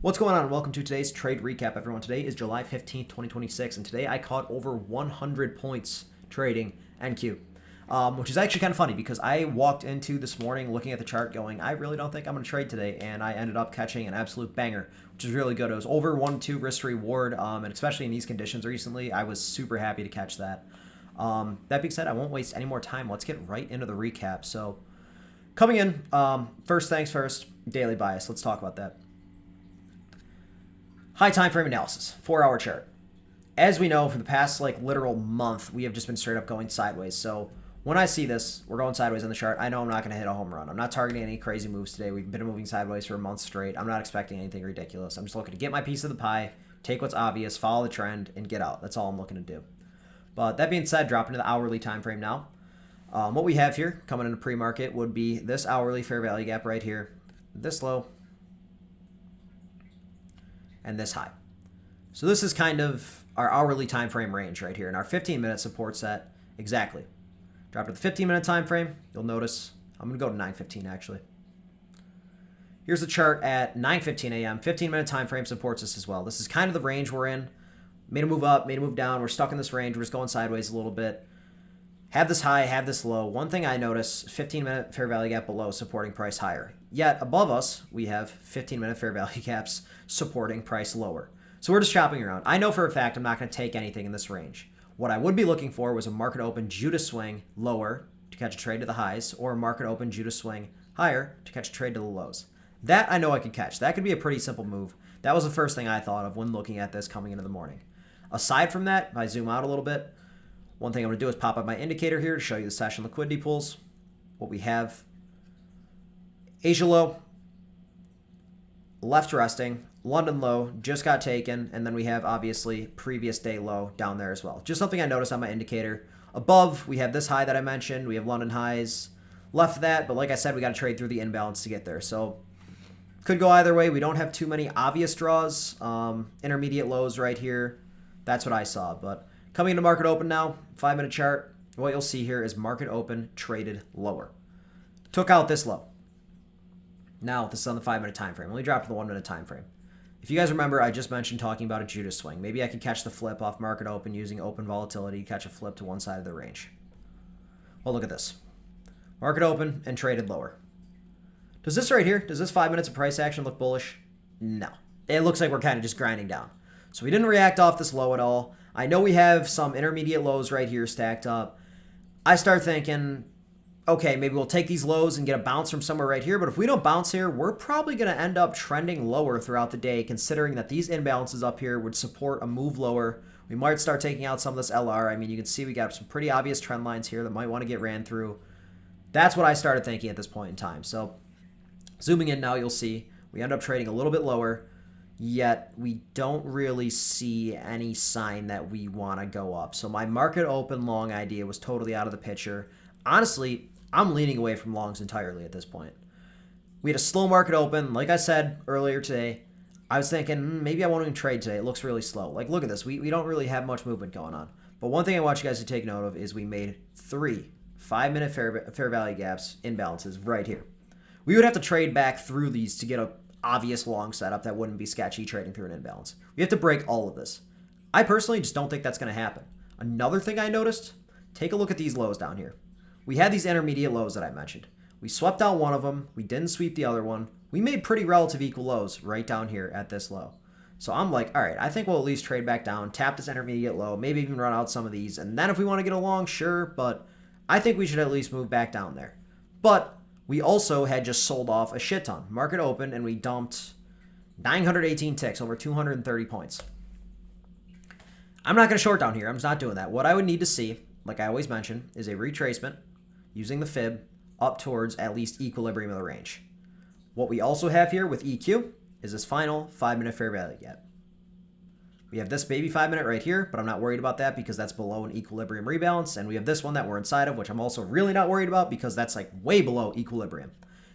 What's going on? Welcome to today's trade recap, everyone. Today is July 15th, 2026, and today I caught over 100 points trading NQ, which is actually kind of funny because I walked into this morning looking at the chart going, I really don't think I'm going to trade today, and I ended up catching an absolute banger, which is really good. It was over 1-2 risk to reward, and especially in these conditions recently, I was super happy to catch that. That being said, I won't waste any more time. Let's get right into the recap. So, coming in, first things first, daily bias. Let's talk about that. High time frame analysis, 4-hour chart. As we know, for the past literal month, we have just been straight up going sideways. So when I see this, we're going sideways on the chart, I know I'm not going to hit a home run. I'm not targeting any crazy moves today. We've been moving sideways for a month straight. I'm not expecting anything ridiculous. I'm just looking to get my piece of the pie, take what's obvious, follow the trend, and get out. That's all I'm looking to do. But that being said, dropping to the hourly time frame now. What we have here coming into pre-market would be this hourly fair value gap right here, this low, and this high. So this is kind of our hourly time frame range right here, and our 15-minute supports that exactly. Drop to the 15-minute time frame, you'll notice I'm going to go to 9:15 actually. Here's the chart at 9:15 a.m. 15-minute time frame supports this as well. This is kind of the range we're in. Made a move up, made a move down. We're stuck in this range. We're just going sideways a little bit. Have this high, have this low. One thing I notice, 15-minute fair value gap below supporting price higher. Yet above us, we have 15-minute fair value gaps supporting price lower. So we're just chopping around. I know for a fact I'm not going to take anything in this range. What I would be looking for was a market open Judas swing lower to catch a trade to the highs, or a market open Judas swing higher to catch a trade to the lows. That I know I could catch. That could be a pretty simple move. That was the first thing I thought of when looking at this coming into the morning. Aside from that, if I zoom out a little bit, one thing I'm going to do is pop up my indicator here to show you the session liquidity pools. What we have, Asia low, left resting, London low just got taken, and then we have obviously previous day low down there as well. Just something I noticed on my indicator. Above, we have this high that I mentioned. We have London highs. Left of that, but like I said, we got to trade through the imbalance to get there. So could go either way. We don't have too many obvious draws. Intermediate lows right here. That's what I saw, but coming into market open now, 5-minute chart, what you'll see here is market open traded lower. Took out this low. Now, this is on the 5-minute time frame. Let me drop to the 1-minute time frame. If you guys remember, I just mentioned talking about a Judas swing. Maybe I could catch the flip off market open using open volatility, catch a flip to one side of the range. Well, look at this. Market open and traded lower. Does this right here, does this 5 minutes of price action look bullish? No. It looks like we're kind of just grinding down. So we didn't react off this low at all. I know we have some intermediate lows right here stacked up. I start thinking, okay, maybe we'll take these lows and get a bounce from somewhere right here. But if we don't bounce here, we're probably going to end up trending lower throughout the day, considering that these imbalances up here would support a move lower. We might start taking out some of this LR. I mean, you can see we got some pretty obvious trend lines here that might want to get ran through. That's what I started thinking at this point in time. So zooming in now, you'll see we end up trading a little bit lower. Yet we don't really see any sign that we want to go up. So my market open long idea was totally out of the picture. Honestly, I'm leaning away from longs entirely at this point. We had a slow market open. Like I said earlier today, I was thinking maybe I won't even trade today. It looks really slow. Like, look at this. We don't really have much movement going on. But one thing I want you guys to take note of is we made 3 5-minute fair value gaps imbalances right here. We would have to trade back through these to get a obvious long setup that wouldn't be sketchy trading through an imbalance. We have to break all of this. I personally just don't think that's going to happen. Another thing I noticed, take a look at these lows down here. We had these intermediate lows that I mentioned. We swept out one of them. We didn't sweep the other one. We made pretty relative equal lows right down here at this low. So I'm like, all right, I think we'll at least trade back down, tap this intermediate low, maybe even run out some of these. And then if we want to get a long, sure, but I think we should at least move back down there. But we also had just sold off a shit ton. Market open, and we dumped 918 ticks, over 230 points. I'm not going to short down here. I'm just not doing that. What I would need to see, like I always mention, is a retracement using the fib up towards at least equilibrium of the range. What we also have here with EQ is this final 5-minute fair value gap. We have this baby 5-minute right here, but I'm not worried about that because that's below an equilibrium rebalance. And we have this one that we're inside of, which I'm also really not worried about because that's like way below equilibrium.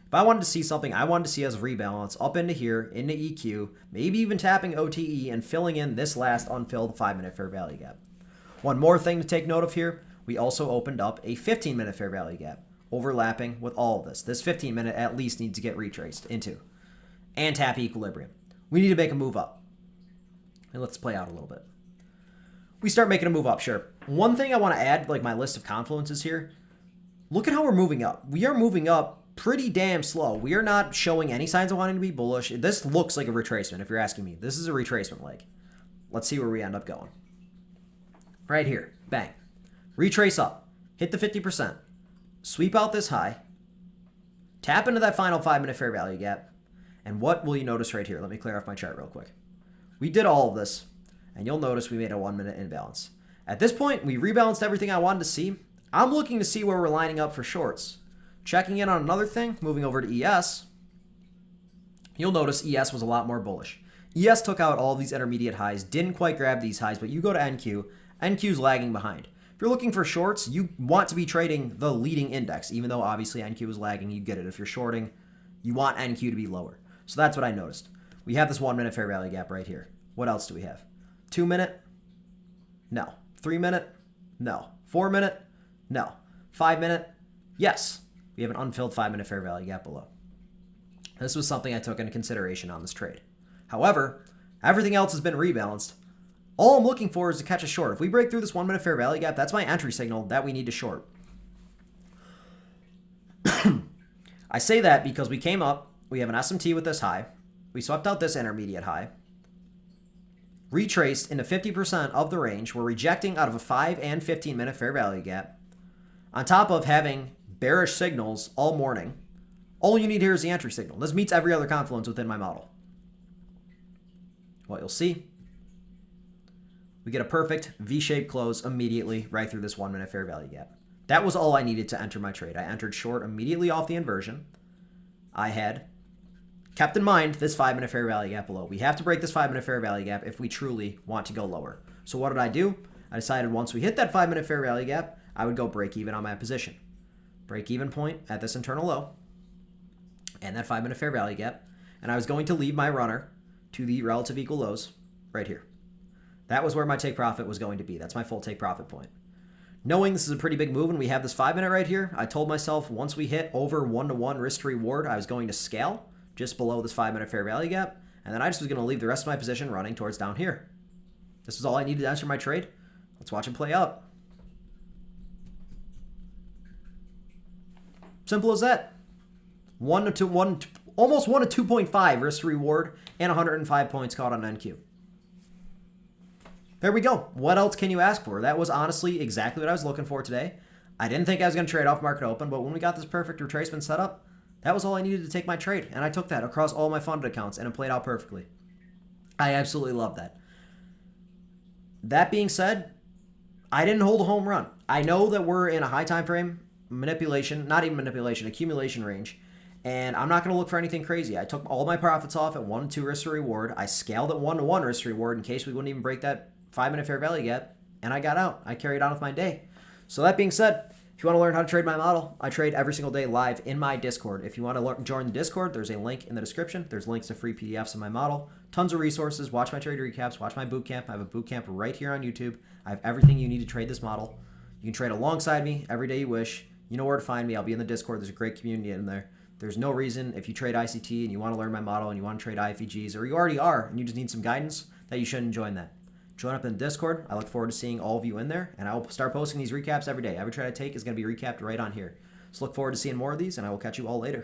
If I wanted to see something, I wanted to see us rebalance up into here, into EQ, maybe even tapping OTE and filling in this last unfilled 5-minute fair value gap. One more thing to take note of here, we also opened up a 15-minute fair value gap, overlapping with all of this. This 15-minute at least needs to get retraced into and tap equilibrium. We need to make a move up. And let's play out a little bit. We start making a move up, sure. One thing I want to add, like my list of confluences here, look at how we're moving up. We are moving up pretty damn slow. We are not showing any signs of wanting to be bullish. This looks like a retracement, if you're asking me. This is a retracement leg. Let's see where we end up going. Right here, bang. Retrace up, hit the 50%, sweep out this high, tap into that final 5-minute fair value gap, and what will you notice right here? Let me clear off my chart real quick. We did all of this, and you'll notice we made a 1-minute imbalance. At this point, we rebalanced everything I wanted to see. I'm looking to see where we're lining up for shorts. Checking in on another thing, moving over to ES, you'll notice ES was a lot more bullish. ES took out all these intermediate highs, didn't quite grab these highs, but you go to NQ, NQ's lagging behind. If you're looking for shorts, you want to be trading the leading index, even though obviously NQ is lagging, you get it. If you're shorting, you want NQ to be lower. So that's what I noticed. We have this 1-minute fair value gap right here. What else do we have? 2-minute? No. 3-minute? No. 4-minute? No. 5-minute? Yes. We have an unfilled 5-minute fair value gap below. This was something I took into consideration on this trade. However, everything else has been rebalanced. All I'm looking for is to catch a short. If we break through this 1-minute fair value gap, that's my entry signal that we need to short. I say that because we came up, we have an SMT with this high, we swept out this intermediate high, retraced into 50% of the range, we're rejecting out of a 5 and 15-minute fair value gap, on top of having bearish signals all morning. All you need here is the entry signal. This meets every other confluence within my model. What you'll see, we get a perfect V-shaped close immediately right through this 1-minute fair value gap. That was all I needed to enter my trade. I entered short immediately off the inversion. I had kept in mind this 5-minute fair value gap below. We have to break this 5-minute fair value gap if we truly want to go lower. So what did I do? I decided once we hit that 5-minute fair value gap, I would go break even on my position. Break even point at this internal low and that 5-minute fair value gap. And I was going to leave my runner to the relative equal lows right here. That was where my take profit was going to be. That's my full take profit point. Knowing this is a pretty big move and we have this 5-minute right here, I told myself once we hit over 1-to-1 risk to reward, I was going to scale just below this 5-minute fair value gap. And then I just was going to leave the rest of my position running towards down here. This was all I needed to enter my trade. Let's watch it play out. Simple as that. Almost 1 to 2.5 risk to reward and 105 points caught on NQ. There we go. What else can you ask for? That was honestly exactly what I was looking for today. I didn't think I was going to trade off market open, but when we got this perfect retracement set up, that was all I needed to take my trade. And I took that across all my funded accounts, and it played out perfectly. I absolutely love that. That being said, I didn't hold a home run. I know that we're in a high time frame manipulation, not even manipulation, accumulation range. And I'm not going to look for anything crazy. I took all my profits off at 1 to 2 risk to reward. I scaled at 1-to-1 risk to reward in case we wouldn't even break that 5-minute fair value gap. And I got out. I carried on with my day. So that being said, if you want to learn how to trade my model, I trade every single day live in my Discord. If you want to join the Discord, there's a link in the description. There's links to free PDFs of my model. Tons of resources. Watch my trade recaps. Watch my boot camp. I have a boot camp right here on YouTube. I have everything you need to trade this model. You can trade alongside me every day you wish. You know where to find me. I'll be in the Discord. There's a great community in there. There's no reason if you trade ICT and you want to learn my model and you want to trade IFEGs, or you already are and you just need some guidance, that you shouldn't join that. Join up in the Discord. I look forward to seeing all of you in there, and I will start posting these recaps every day. Every trade I take is going to be recapped right on here. So look forward to seeing more of these, and I will catch you all later.